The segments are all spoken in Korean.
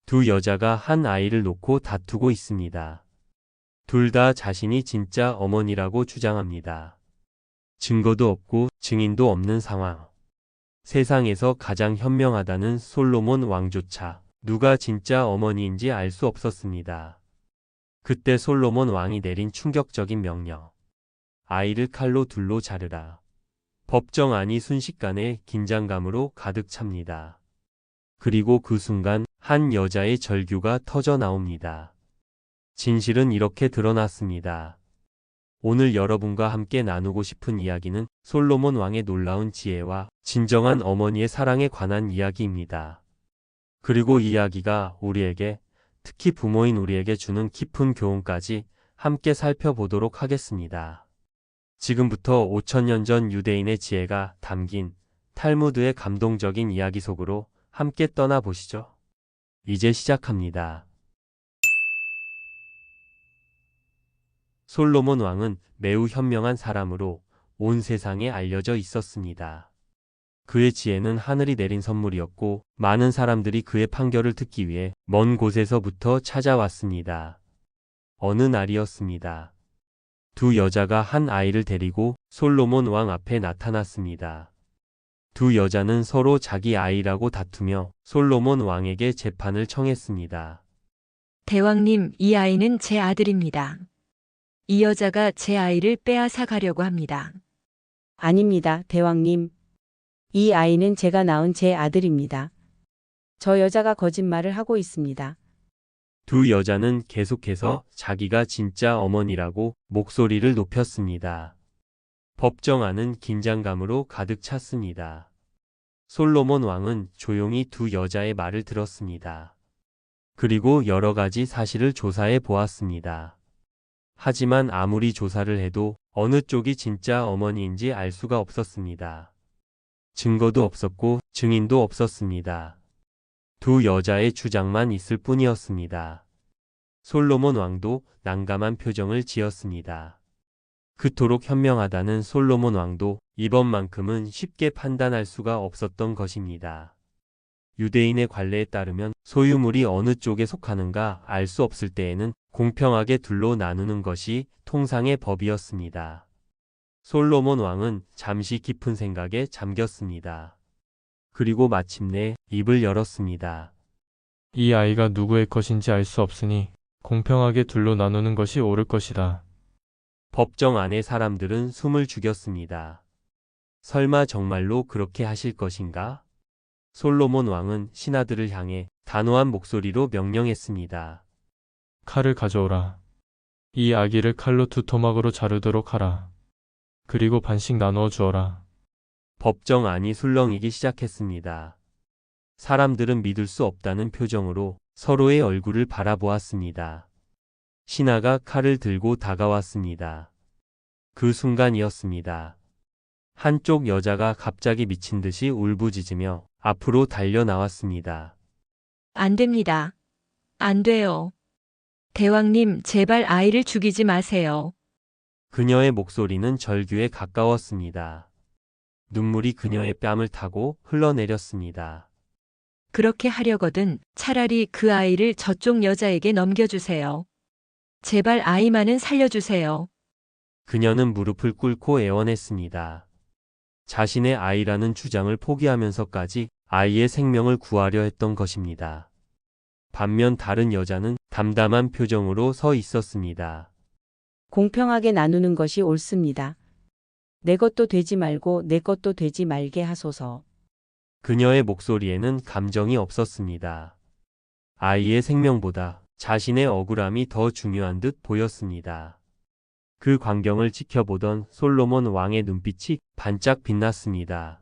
두 여자가 한 아이를 놓고 다투고 있습니다. 둘 다 자신이 진짜 어머니라고 주장합니다. 증거도 없고 증인도 없는 상황. 세상에서 가장 현명하다는 솔로몬 왕조차 누가 진짜 어머니인지 알 수 없었습니다. 그때 솔로몬 왕이 내린 충격적인 명령. 아이를 칼로 둘로 자르라. 법정안이 순식간에 긴장감으로 가득 찹니다. 그리고 그 순간 한 여자의 절규가 터져 나옵니다. 진실은 이렇게 드러났습니다. 오늘 여러분과 함께 나누고 싶은 이야기는 솔로몬 왕의 놀라운 지혜와 진정한 어머니의 사랑에 관한 이야기입니다. 그리고 이 이야기가 우리에게, 특히 부모인 우리에게 주는 깊은 교훈까지 함께 살펴보도록 하겠습니다. 지금부터 5000년 전 유대인의 지혜가 담긴 탈무드의 감동적인 이야기 속으로 함께 떠나보시죠. 이제 시작합니다. 솔로몬 왕은 매우 현명한 사람으로 온 세상에 알려져 있었습니다. 그의 지혜는 하늘이 내린 선물이었고 많은 사람들이 그의 판결을 듣기 위해 먼 곳에서부터 찾아왔습니다. 어느 날이었습니다. 두 여자가 한 아이를 데리고 솔로몬 왕 앞에 나타났습니다. 두 여자는 서로 자기 아이라고 다투며 솔로몬 왕에게 재판을 청했습니다. 대왕님, 이 아이는 제 아들입니다. 이 여자가 제 아이를 빼앗아 가려고 합니다. 아닙니다, 대왕님. 이 아이는 제가 낳은 제 아들입니다. 저 여자가 거짓말을 하고 있습니다. 두 여자는 계속해서 자기가 진짜 어머니라고 목소리를 높였습니다. 법정안은 긴장감으로 가득 찼습니다. 솔로몬 왕은 조용히 두 여자의 말을 들었습니다. 그리고 여러 가지 사실을 조사해 보았습니다. 하지만 아무리 조사를 해도 어느 쪽이 진짜 어머니인지 알 수가 없었습니다. 증거도 없었고 증인도 없었습니다. 두 여자의 주장만 있을 뿐이었습니다. 솔로몬 왕도 난감한 표정을 지었습니다. 그토록 현명하다는 솔로몬 왕도 이번만큼은 쉽게 판단할 수가 없었던 것입니다. 유대인의 관례에 따르면 소유물이 어느 쪽에 속하는가 알 수 없을 때에는 공평하게 둘로 나누는 것이 통상의 법이었습니다. 솔로몬 왕은 잠시 깊은 생각에 잠겼습니다. 그리고 마침내 입을 열었습니다. 이 아이가 누구의 것인지 알 수 없으니 공평하게 둘로 나누는 것이 옳을 것이다. 법정 안의 사람들은 숨을 죽였습니다. 설마 정말로 그렇게 하실 것인가? 솔로몬 왕은 신하들을 향해 단호한 목소리로 명령했습니다. 칼을 가져오라. 이 아기를 칼로 두 토막으로 자르도록 하라. 그리고 반씩 나누어 주어라. 법정 안이 술렁이기 시작했습니다. 사람들은 믿을 수 없다는 표정으로 서로의 얼굴을 바라보았습니다. 신하가 칼을 들고 다가왔습니다. 그 순간이었습니다. 한쪽 여자가 갑자기 미친 듯이 울부짖으며 앞으로 달려 나왔습니다. 안 됩니다. 안 돼요. 대왕님, 제발 아이를 죽이지 마세요. 그녀의 목소리는 절규에 가까웠습니다. 눈물이 그녀의 뺨을 타고 흘러내렸습니다. 그렇게 하려거든 차라리 그 아이를 저쪽 여자에게 넘겨주세요. 제발 아이만은 살려주세요. 그녀는 무릎을 꿇고 애원했습니다. 자신의 아이라는 주장을 포기하면서까지 아이의 생명을 구하려 했던 것입니다. 반면 다른 여자는 담담한 표정으로 서 있었습니다. 공평하게 나누는 것이 옳습니다. 내 것도 되지 말고 내 것도 되지 말게 하소서. 그녀의 목소리에는 감정이 없었습니다. 아이의 생명보다 자신의 억울함이 더 중요한 듯 보였습니다. 그 광경을 지켜보던 솔로몬 왕의 눈빛이 반짝 빛났습니다.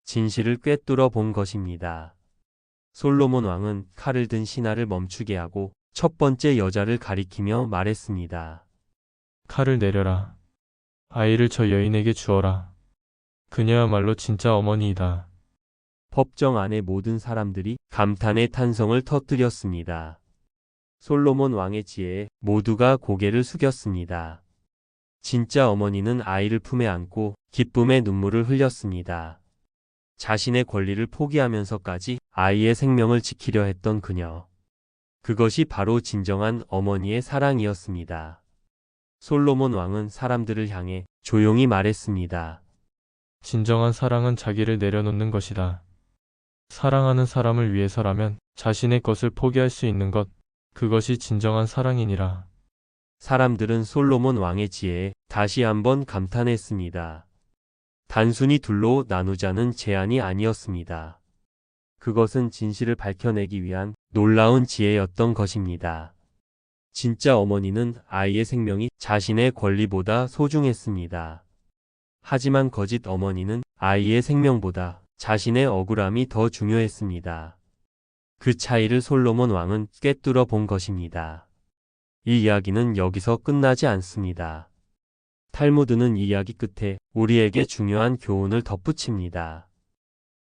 진실을 꿰뚫어 본 것입니다. 솔로몬 왕은 칼을 든 신하를 멈추게 하고 첫 번째 여자를 가리키며 말했습니다. 칼을 내려라. 아이를 저 여인에게 주어라. 그녀야말로 진짜 어머니이다. 법정 안의 모든 사람들이 감탄의 탄성을 터뜨렸습니다. 솔로몬 왕의 지혜에 모두가 고개를 숙였습니다. 진짜 어머니는 아이를 품에 안고 기쁨의 눈물을 흘렸습니다. 자신의 권리를 포기하면서까지 아이의 생명을 지키려 했던 그녀. 그것이 바로 진정한 어머니의 사랑이었습니다. 솔로몬 왕은 사람들을 향해 조용히 말했습니다. 진정한 사랑은 자기를 내려놓는 것이다. 사랑하는 사람을 위해서라면 자신의 것을 포기할 수 있는 것, 그것이 진정한 사랑이니라. 사람들은 솔로몬 왕의 지혜에 다시 한번 감탄했습니다. 단순히 둘로 나누자는 제안이 아니었습니다. 그것은 진실을 밝혀내기 위한 놀라운 지혜였던 것입니다. 진짜 어머니는 아이의 생명이 자신의 권리보다 소중했습니다. 하지만 거짓 어머니는 아이의 생명보다 자신의 억울함이 더 중요했습니다. 그 차이를 솔로몬 왕은 꿰뚫어 본 것입니다. 이 이야기는 여기서 끝나지 않습니다. 탈무드는 이 이야기 끝에 우리에게 중요한 교훈을 덧붙입니다.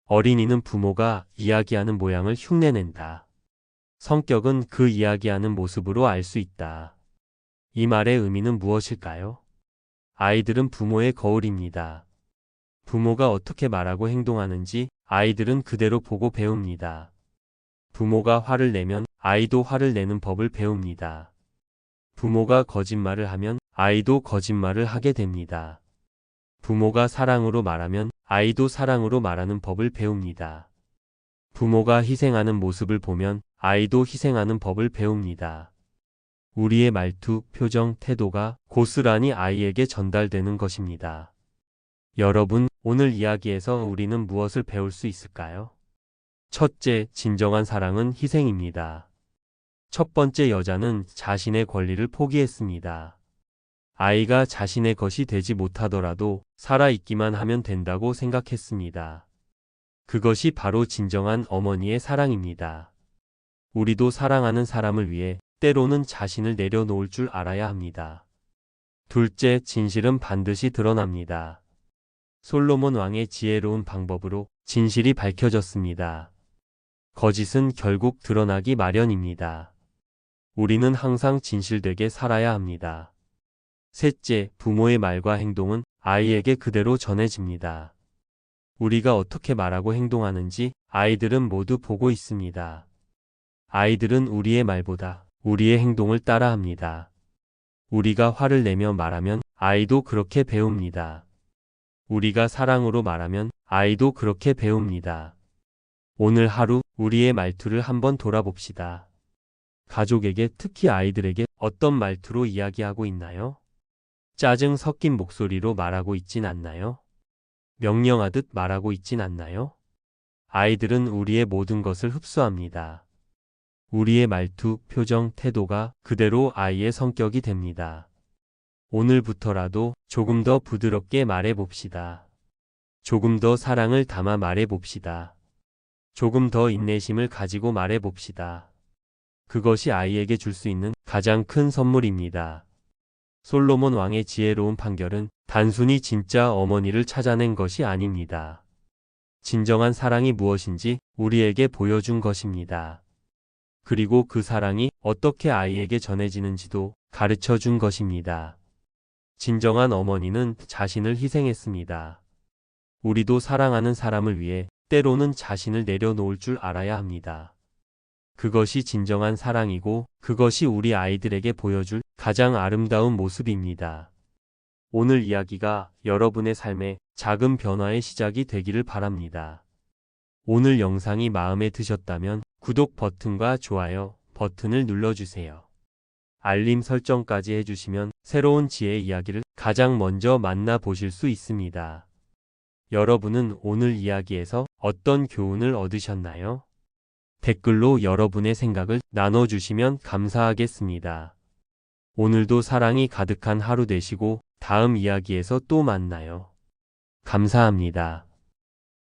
어린이는 부모가 이야기하는 모양을 흉내낸다. 성격은 그 이야기하는 모습으로 알 수 있다. 이 말의 의미는 무엇일까요? 아이들은 부모의 거울입니다. 부모가 어떻게 말하고 행동하는지 아이들은 그대로 보고 배웁니다. 부모가 화를 내면 아이도 화를 내는 법을 배웁니다. 부모가 거짓말을 하면 아이도 거짓말을 하게 됩니다. 부모가 사랑으로 말하면 아이도 사랑으로 말하는 법을 배웁니다. 부모가 희생하는 모습을 보면 아이도 희생하는 법을 배웁니다. 우리의 말투, 표정, 태도가 고스란히 아이에게 전달되는 것입니다. 여러분, 오늘 이야기에서 우리는 무엇을 배울 수 있을까요? 첫째, 진정한 사랑은 희생입니다. 첫 번째 여자는 자신의 권리를 포기했습니다. 아이가 자신의 것이 되지 못하더라도 살아있기만 하면 된다고 생각했습니다. 그것이 바로 진정한 어머니의 사랑입니다. 우리도 사랑하는 사람을 위해 때로는 자신을 내려놓을 줄 알아야 합니다. 둘째, 진실은 반드시 드러납니다. 솔로몬 왕의 지혜로운 방법으로 진실이 밝혀졌습니다. 거짓은 결국 드러나기 마련입니다. 우리는 항상 진실되게 살아야 합니다. 셋째, 부모의 말과 행동은 아이에게 그대로 전해집니다. 우리가 어떻게 말하고 행동하는지 아이들은 모두 보고 있습니다. 아이들은 우리의 말보다 우리의 행동을 따라합니다. 우리가 화를 내며 말하면 아이도 그렇게 배웁니다. 우리가 사랑으로 말하면 아이도 그렇게 배웁니다. 오늘 하루 우리의 말투를 한번 돌아봅시다. 가족에게, 특히 아이들에게 어떤 말투로 이야기하고 있나요? 짜증 섞인 목소리로 말하고 있진 않나요? 명령하듯 말하고 있진 않나요? 아이들은 우리의 모든 것을 흡수합니다. 우리의 말투, 표정, 태도가 그대로 아이의 성격이 됩니다. 오늘부터라도 조금 더 부드럽게 말해봅시다. 조금 더 사랑을 담아 말해봅시다. 조금 더 인내심을 가지고 말해봅시다. 그것이 아이에게 줄 수 있는 가장 큰 선물입니다. 솔로몬 왕의 지혜로운 판결은 단순히 진짜 어머니를 찾아낸 것이 아닙니다. 진정한 사랑이 무엇인지 우리에게 보여준 것입니다. 그리고 그 사랑이 어떻게 아이에게 전해지는지도 가르쳐 준 것입니다. 진정한 어머니는 자신을 희생했습니다. 우리도 사랑하는 사람을 위해 때로는 자신을 내려놓을 줄 알아야 합니다. 그것이 진정한 사랑이고 그것이 우리 아이들에게 보여줄 가장 아름다운 모습입니다. 오늘 이야기가 여러분의 삶에 작은 변화의 시작이 되기를 바랍니다. 오늘 영상이 마음에 드셨다면 구독 버튼과 좋아요 버튼을 눌러주세요. 알림 설정까지 해주시면 새로운 지혜 이야기를 가장 먼저 만나보실 수 있습니다. 여러분은 오늘 이야기에서 어떤 교훈을 얻으셨나요? 댓글로 여러분의 생각을 나눠주시면 감사하겠습니다. 오늘도 사랑이 가득한 하루 되시고 다음 이야기에서 또 만나요. 감사합니다.